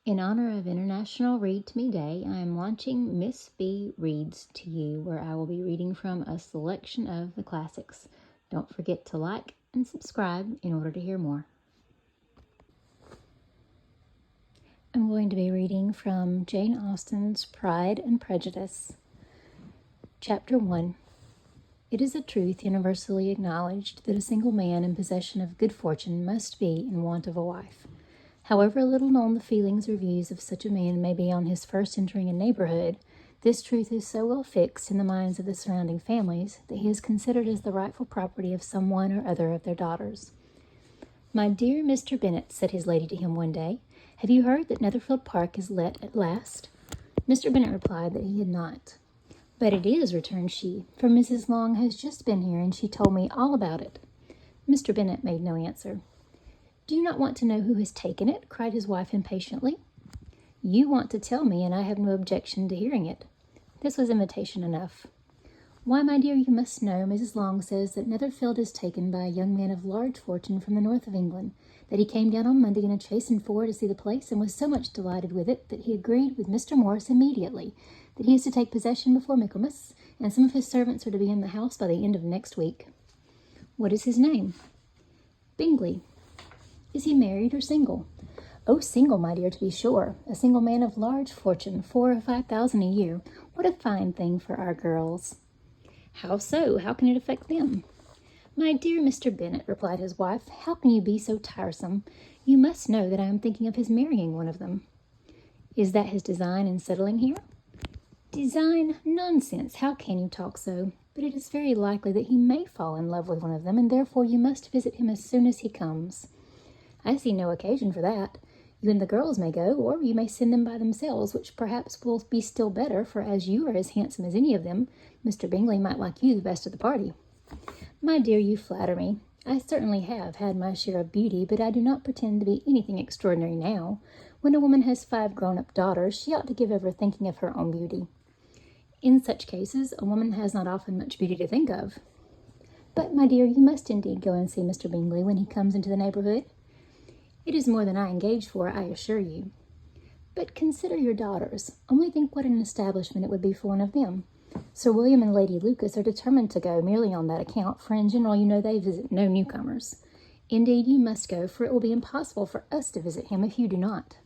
In honor of International Read to Me Day, I am launching Miss B Reads to You, where I will be reading from a selection of the classics. Don't forget to like and subscribe in order to hear more. I'm going to be reading from Jane Austen's Pride and Prejudice. Chapter 1. It is a truth universally acknowledged that a single man in possession of good fortune must be in want of a wife. However little known the feelings or views of such a man may be on his first entering a neighborhood, this truth is so well fixed in the minds of the surrounding families that he is considered as the rightful property of some one or other of their daughters. "My dear Mr. Bennet," said his lady to him one day, "have you heard that Netherfield Park is let at last?" Mr. Bennet replied that he had not. "But it is," returned she, "for Mrs. Long has just been here, and she told me all about it." Mr. Bennet made no answer. "Do you not want to know who has taken it?" cried his wife impatiently. "You want to tell me, and I have no objection to hearing it." This was invitation enough. "Why, my dear, you must know Mrs. Long says that Netherfield is taken by a young man of large fortune from the north of England, that he came down on Monday in a chaise and four to see the place, and was so much delighted with it that he agreed with Mr. Morris immediately, that he is to take possession before Michaelmas, and some of his servants are to be in the house by the end of next week." "What is his name?" "Bingley." "Is he married or single?" "Oh, single, my dear, to be sure. A single man of large fortune, 4,000 or 5,000 a year. What a fine thing for our girls!" "How so? How can it affect them?" "My dear Mr. Bennet," replied his wife, "how can you be so tiresome? You must know that I am thinking of his marrying one of them." "Is that his design in settling here?" "Design? Nonsense! How can you talk so? But it is very likely that he may fall in love with one of them, and therefore you must visit him as soon as he comes." "I see no occasion for that. You and the girls may go, or you may send them by themselves, which perhaps will be still better, for as you are as handsome as any of them, Mr. Bingley might like you the best of the party." "My dear, you flatter me. I certainly have had my share of beauty, but I do not pretend to be anything extraordinary now. When a woman has 5 grown-up daughters, she ought to give over thinking of her own beauty." "In such cases, a woman has not often much beauty to think of." "But, my dear, you must indeed go and see Mr. Bingley when he comes into the neighborhood." "It is more than I engaged for, I assure you." "But consider your daughters. Only think what an establishment it would be for one of them. Sir William and Lady Lucas are determined to go merely on that account, for in general you know they visit no newcomers. Indeed, you must go, for it will be impossible for us to visit him if you do not."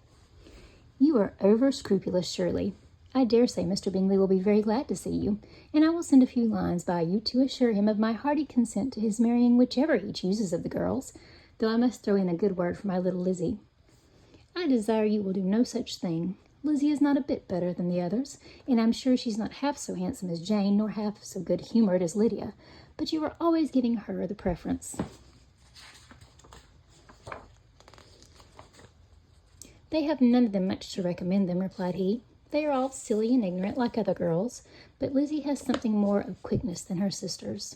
"You are over-scrupulous, surely. I dare say Mr. Bingley will be very glad to see you, and I will send a few lines by you to assure him of my hearty consent to his marrying whichever he chooses of the girls, though I must throw in a good word for my little Lizzie." "I desire you will do no such thing. Lizzie is not a bit better than the others, and I'm sure she's not half so handsome as Jane, nor half so good-humored as Lydia, but you are always giving her the preference." "They have none of them much to recommend them," replied he. "They are all silly and ignorant like other girls, but Lizzie has something more of quickness than her sisters."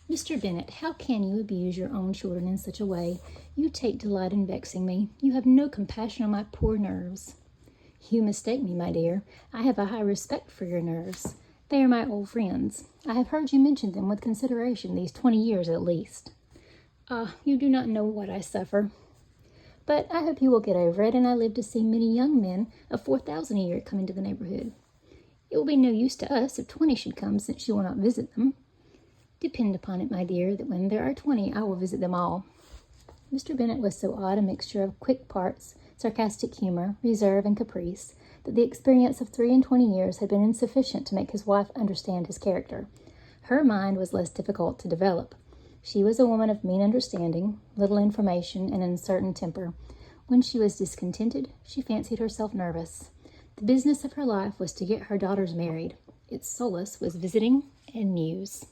"Mr. Bennet, how can you abuse your own children in such a way? You take delight in vexing me. You have no compassion on my poor nerves." "You mistake me, my dear. I have a high respect for your nerves. They are my old friends. I have heard you mention them with consideration these 20 years at least." "Ah, you do not know what I suffer." "But I hope you will get over it, and I live to see many young men of 4,000 a year come into the neighborhood." "It will be no use to us if 20 should come, since you will not visit them." "Depend upon it, my dear, that when there are 20, I will visit them all." Mr. Bennet was so odd a mixture of quick parts, sarcastic humor, reserve, and caprice, that the experience of 23 years had been insufficient to make his wife understand his character. Her mind was less difficult to develop. She was a woman of mean understanding, little information, and uncertain temper. When she was discontented, she fancied herself nervous. The business of her life was to get her daughters married. Its solace was visiting and news.